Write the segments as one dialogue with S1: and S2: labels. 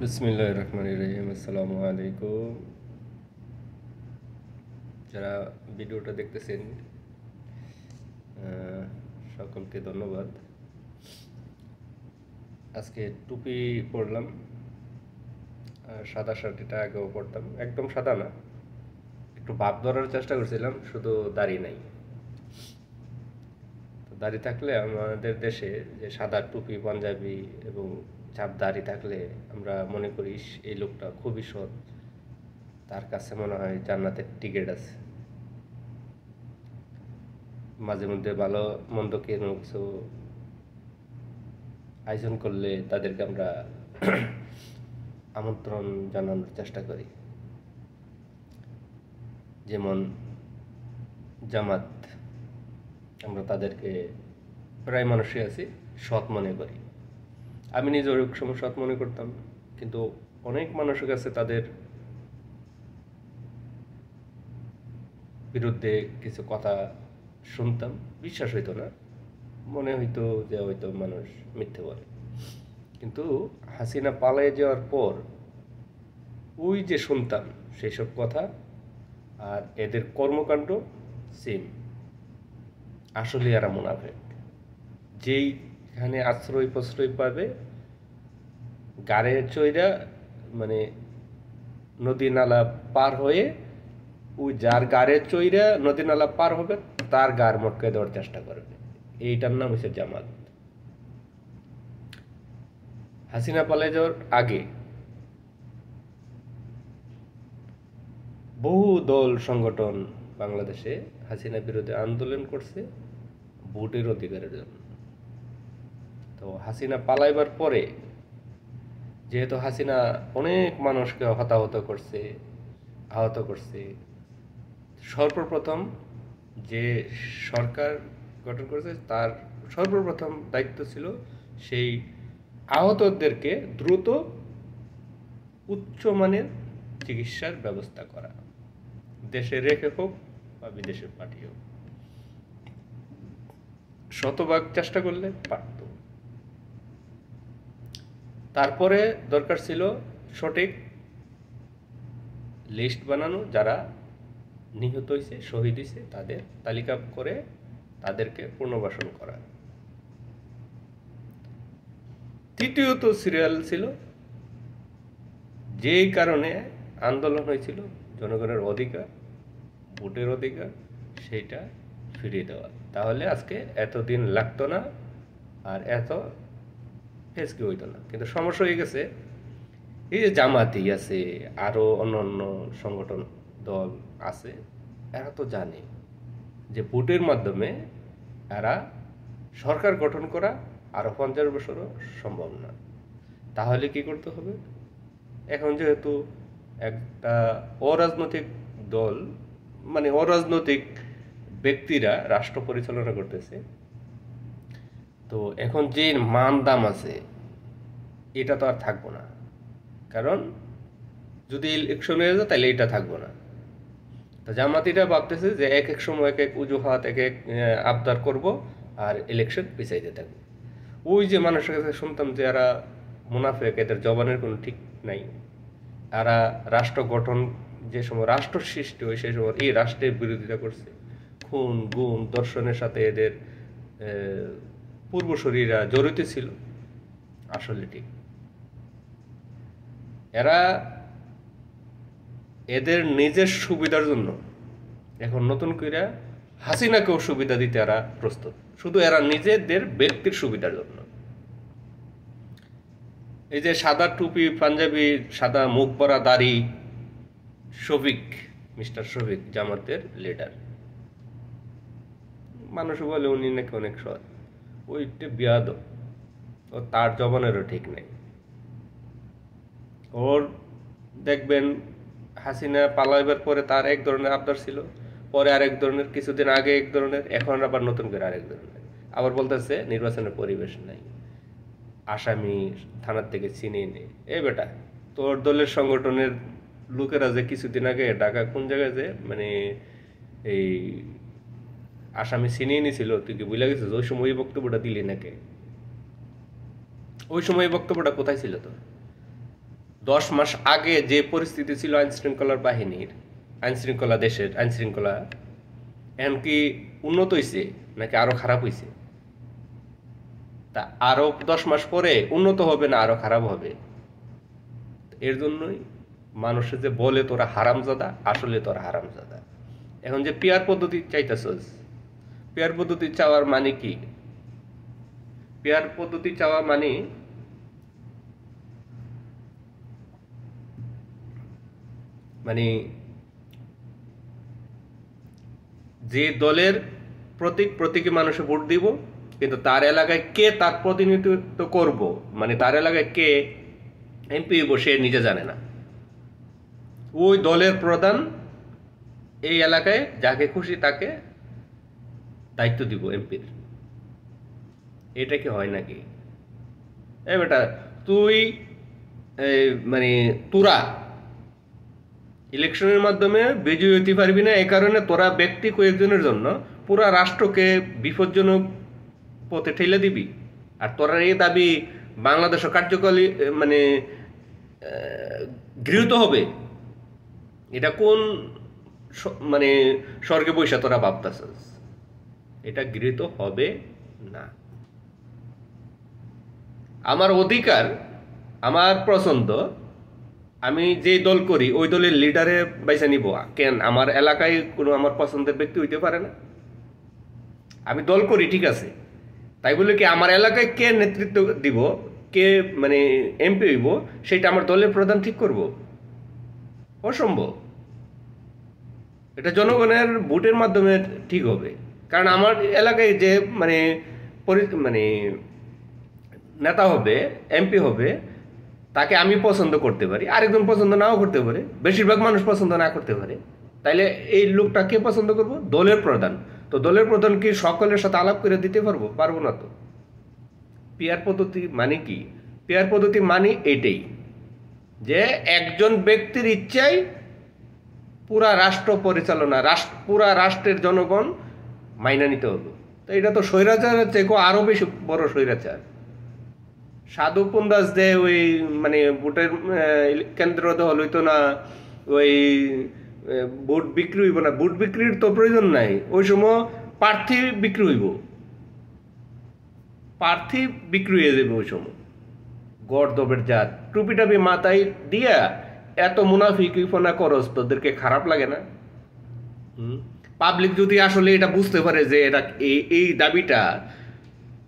S1: বিসমিল্লাহির রহমানির রহিম। আসসালামু আলাইকুম। যারা ভিডিওটা দেখতেছেন সকলকে ধন্যবাদ। আজকে টুপি পরলাম, সাদা শার্ট, এটা আগেও পরতাম, একদম সাদা না, একটু ভাব ধরার চেষ্টা করছিলাম, শুধু দাড়ি নাই। তো দাড়ি থাকলে আমাদের দেশে যে সাদা টুপি পাঞ্জাবি এবং চাপ দাড়ি থাকলে আমরা মনে করি এই লোকটা খুবই সৎ, তার কাছে মনে হয় জান্নাতের টিকিট আছে। মাঝে মধ্যে ভালো মন্দ কোনো কিছু আয়োজন করলে তাদেরকে আমরা আমন্ত্রণ জানানোর চেষ্টা করি, যেমন জামাত। আমরা তাদেরকে প্রায় মানুষই আছি সৎ মনে করি। আমি নিজের এক সময় সৎ মনে করতাম, কিন্তু অনেক মানুষের কাছে তাদের বিরুদ্ধে কিছু কথা শুনতাম, বিশ্বাস হইতো না, মনে হইতো যে হয়তো মানুষ মিথ্যে বলে। কিন্তু হাসিনা পালিয়ে যাওয়ার পর ওই যে শুনতাম সেই সব কথা আর এদের কর্মকাণ্ড সেম। আসলে এরা মুনাফেক। যেইখানে আশ্রয় প্রশ্রয় পাবে গাড়ে চইরা, মানে নদী নালা পার হয়ে, ওই যার গাড়ে চইরা নদী নালা পার হবে তার গাড় মটকে দেওয়ার চেষ্টা করবে। এইটার নাম হচ্ছে জামাত। হাসিনা পালিয়ে যাওয়ার আগে বহু দল সংগঠন বাংলাদেশে হাসিনা বিরোধী আন্দোলন করছে ভোটের অধিকারের জন্য। তো হাসিনা পালাইবার পরে যেহেতু হাসিনা অনেক মানুষকে হতাহত করছে, আহত করছে, সর্বপ্রথম যে সরকার গঠন করেছে তার সর্বপ্রথম দায়িত্ব ছিল সেই আহতদেরকে দ্রুত উচ্চমানের চিকিৎসার ব্যবস্থা করা, দেশে রেখে হোক বা বিদেশে পাঠিয়ে হোক। শতভাগ চেষ্টা করলে পারত। তারপরে দরকার ছিল সঠিক লিস্ট বানানো, যারা নিহত হয়েছে, শহীদ হয়েছে, তাদের তালিকা করে তাদেরকে পুনর্বাসন করা। তৃতীয়ত সিরিয়াল ছিল যেই কারণে আন্দোলন হয়েছিল, জনগণের অধিকার, ভোটের অধিকার, সেইটা ফিরিয়ে দেওয়া। তাহলে আজকে এতদিন লাগতো না আর এত ফেসকে হইতো না। কিন্তু সমস্যা হয়ে গেছে, এই যে জামাতি আছে, আরো অন্যান্য সংগঠন দল আছে, এরা তো জানে যে ভোটের মাধ্যমে এরা সরকার গঠন করা আরো 50 বছরও সম্ভব না। তাহলে কি করতে হবে? এখন যেহেতু একটা অরাজনৈতিক দল, মানে অরাজনৈতিক ব্যক্তিরা রাষ্ট্র পরিচালনা করতেছে, তো এখন যে মান দাম আছে এটা তো আর থাকবো না। কারণ যদি ইলেকশন হয়ে যায় তাহলে এটা থাকবো না। তো জামাতিরা ভাবতেছে যে এক এক সময় এক এক অজুহাত, এক এক আবদার করব আর ইলেকশন পিছাইতে থাকবো। ওই যে মানুষের কাছে শুনতাম যে এরা মুনাফেক, এদের জবানের কোনো ঠিক নাই, এরা রাষ্ট্র গঠন, যে সময় রাষ্ট্র সৃষ্টি হয় সেই সময় এই রাষ্ট্রের বিরোধিতা করছে, খুন গুম দর্শনের সাথে এদের পূর্বসূরীরা জড়িত ছিল। আসলে ঠিক এরা এদের নিজের সুবিধার জন্য এখন নতুন করে হাসিনাকেও সুবিধা দিতে এরা প্রস্তুত, শুধু এরা নিজেদের ব্যক্তির সুবিধার জন্য। এই যে সাদা টুপি পাঞ্জাবি, সাদা মুখ পরা দাড়ি, শফিক, মিস্টার শফিক জামাতের লিডার, মানুষ বলে উনি নাকি অনেক সৎ, ওইটা বিয়াদব, ও তার জবানেরও ঠিক নেই। ওর দেখবেন হাসিনা পালাইবার পরে তার এক ধরনের আবদার ছিল, পরে আরেক ধরনের, কিছুদিন আগে এক ধরনের, এখন আবার নতুন করে আরেক ধরনের। আবার বলতেছে নির্বাচনের পরিবেশ নাই, আসামি থানার থেকে ছিনিয়ে নেই। এ বেটা, তোর দলের সংগঠনের লোকেরা যে কিছুদিন আগে ঢাকা কোন জায়গায় যে মানে এই আসামি ছিনিয়ে নিয়েছিল, তুই কি বুঝলে গেছিস? ওই সময় বক্তব্যটা দিলি নাকি? ওই সময় বক্তব্যটা কোথায় ছিল? তো 10 মাস আগে যে পরিস্থিতি ছিল আইনশৃঙ্খলার বাহিনীর, আইনশৃঙ্খলা দেশের আইনশৃঙ্খলা, এখন কি উন্নত হয়েছে নাকি আরো খারাপ হয়েছে? তা আরো 10 মাস পরে উন্নত হবে না আরো খারাপ হবে? এর জন্যই মানুষে যে বলে তোরা হারামজাদা, আসলে তোরা হারামজাদা। এখন যে পিয়ার পদ্ধতি চাইতেছস, পিয়ার পদ্ধতি চাওয়ার মানে কি? পিয়ার পদ্ধতি চাওয়া মানে মানে যে দলের প্রতীকী মানুষে ভোট দিব, কিন্তু তার এলাকায় কে তার প্রতিনিধিত্ব করব, মানে তার এলাকায় কে এমপি হইব সে নিজে জানে না। ওই দলের প্রধান এই এলাকায় যাকে খুশি তাকে দায়িত্ব দিব এমপির। এটা কি হয় নাকি? এ বেটা, তুই মানে তোরা ইলেকশনের মাধ্যমে বিজয়ী হতে পারবি না, এই কারণে তোরা ব্যক্তি কয়েকজনের জন্য পুরা রাষ্ট্রকে বিপজ্জনক পথে ঠেলে দিবি। আর তোরা এই দাবি বাংলাদেশ কার্যকরী মানে গৃহীত হবে, এটা কোন মানে স্বর্গে বৈশা তোরা ভাবতাছস? এটা গৃহীত হবে না। আমার অধিকার, আমার পছন্দ, আমি যে দল করি ওই দলের লিডারে বাইসা নিব কেন? আমার এলাকায় কোনো আমার পছন্দের ব্যক্তি হইতে পারে না? আমি দল করি ঠিক আছে, তাই বলে কি আমার এলাকায় কে নেতৃত্ব দিব, কে মানে এমপি হইব, সেটা আমার দলের প্রধান ঠিক করব? অসম্ভব। এটা জনগণের ভোটের মাধ্যমে ঠিক হবে। কারণ আমার এলাকায় যে মানে মানে নেতা হবে, এমপি হবে, তাকে আমি পছন্দ করতে পারি, আরেকজন পছন্দ নাও করতে পারে, বেশিরভাগ মানুষ পছন্দ না করতে পারে। তাইলে এই লোকটা কে পছন্দ করব? দলের প্রধান। তো দলের প্রধান কি সকলের সাথে আলাপ করে দিতে পারবো? পারবো না তো। পিয়ার পদ্ধতি মানে কি? পিয়ার পদ্ধতি মানে এটাই যে একজন ব্যক্তির ইচ্ছায় পুরা রাষ্ট্র পরিচালনা, পুরা রাষ্ট্রের জনগণ মাইনা নিতে হলো। তো এটা তো স্বৈরাচারের চেয়ে আরো বেশি বড় স্বৈরাচার। সাধু পুন্দাস দে ওই মানে ভোটের কেন্দ্র দখল হইতো না, ওই ভোট বিক্রি হইব না, ভোট বিক্রির তো প্রয়োজন নাই, ওই সময় প্রার্থী বিক্রি হইব, প্রার্থী বিক্রি হয়ে যাবে ওই সময়। গর্দবের জাত, টুপি টাপি মাথায় দিয়া এত মুনাফিকিপনা করস, তোদেরকে খারাপ লাগে না? পাবলিক যদি আসলে এটা বুঝতে পারে যে এটা এই দাবিটা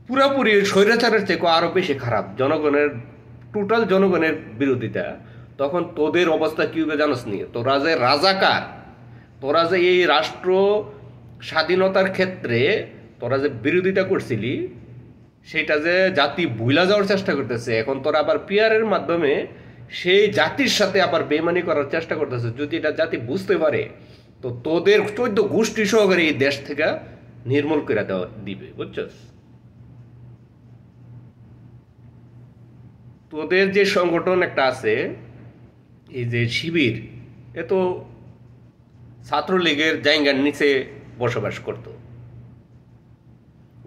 S1: পুরোপুরি স্বৈরাচারের চেয়ে আরো বেশি খারাপ, জনগণের টোটাল জনগণের বিরোধিতা, তখন তোদের অবস্থা কি হবে জানোস নি? তোরা যে রাজাকার, তোরা যে এই রাষ্ট্র স্বাধীনতার ক্ষেত্রে তোরা যে বিরোধিতা করছিলি, সেটা যে জাতি ভুলা যাওয়ার চেষ্টা করতেছে, এখন তোরা আবার পিয়ারের মাধ্যমে সেই জাতির সাথে আবার বেমানি করার চেষ্টা করতেছে। যদি এটা জাতি বুঝতে পারে তো তোদের 14 গোষ্ঠী সহকারে এই দেশ থেকে নির্মূল করে দেওয়া দিবে, বুঝছস? তোদের যে সংগঠন একটা আছে, এই যে শিবির, এ তো ছাত্রলীগের জায়গার নিচে বসবাস করত।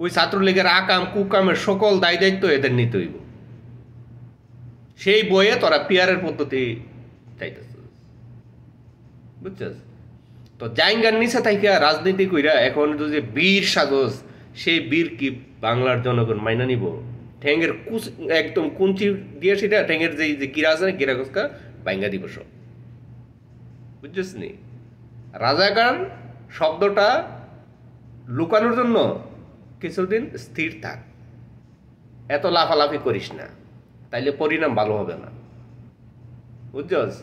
S1: ওই ছাত্রলীগের আকাম কুকামের সকল দায় দায়িত্ব এদের নিতে হইব। সেই বইয়ে তোরা পিয়ারের পদ্ধতি চাইতেছ, বুঝছস? তো জায়গার নিচে থাইকা রাজনীতি কইরা এখন যে বীর সাজস, সেই বীর কি বাংলার জনগণ মাইনা নিব? ঠ্যাঙ্গের একদম কুঞ্চি দিয়ে সেটা ঠ্যাঙ্গের যে গিরা আছে না, গিরা গসকা ভাঙ্গা দিব সব, বুঝছিস নি? রাজাকার শব্দটা লুকানোর জন্য কিছুদিন স্থির থাক, এত লাফালাফি করিস না, তাইলে পরিণাম ভালো হবে না, বুঝছস?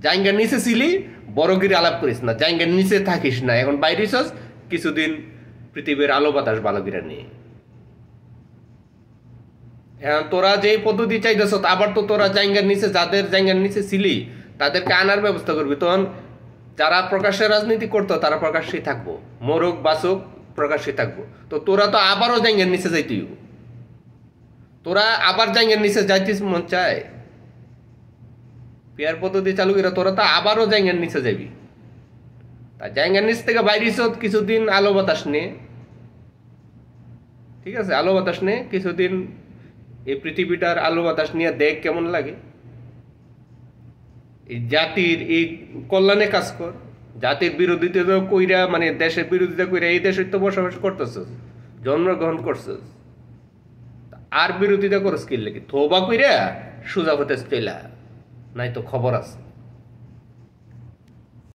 S1: জায়গার নিচে ছিলি, বড়গিরি আলাপ করিস না, জায়গার নিচে থাকিস না, এখন বাইরে চস কিছুদিন পৃথিবীর আলো বাতাস বালগিরা নিয়ে। তোরা যে পদ্ধতি চাইতেছ, আবার তো তোরা জায়গার নিচে, যাদের জায়গার নিচে ছিলি তাদেরকে আনার ব্যবস্থা করবি। তখন যারা প্রকাশ্যে রাজনীতি করতো তারা প্রকাশ্যেই থাকবো, মরুক বাসুক প্রকাশ্যে থাকবো। তো তোরা তো আবারও জায়গার নিচে যাইতে, তোরা আবার জায়গার নিচে যাইতিস মন চায়? পিয়ার পদ্ধতি চালু করে তোরা তো আবারও জায়গার নিচে যাবি। তা জায়গার নিচ থেকে বাইরে কিছুদিন আলো বাতাস নে, ঠিক আছে? আলো বাতাস নে কিছুদিন, এই পৃথিবীটার আলো বাতাস নিয়ে দেখ কেমন লাগে। এই জাতির এই কল্যাণে কাজ কর। জাতির বিরোধিতা তো কইরা মানে দেশের বিরোধিতা কইরা এই দেশে তো বসবাস করতেছস, জন্মগ্রহণ করছস, আর বিরোধিতা করস কি লাগে? থোবা কইরা সোজা হতে চলা, নাই তো খবর আছে।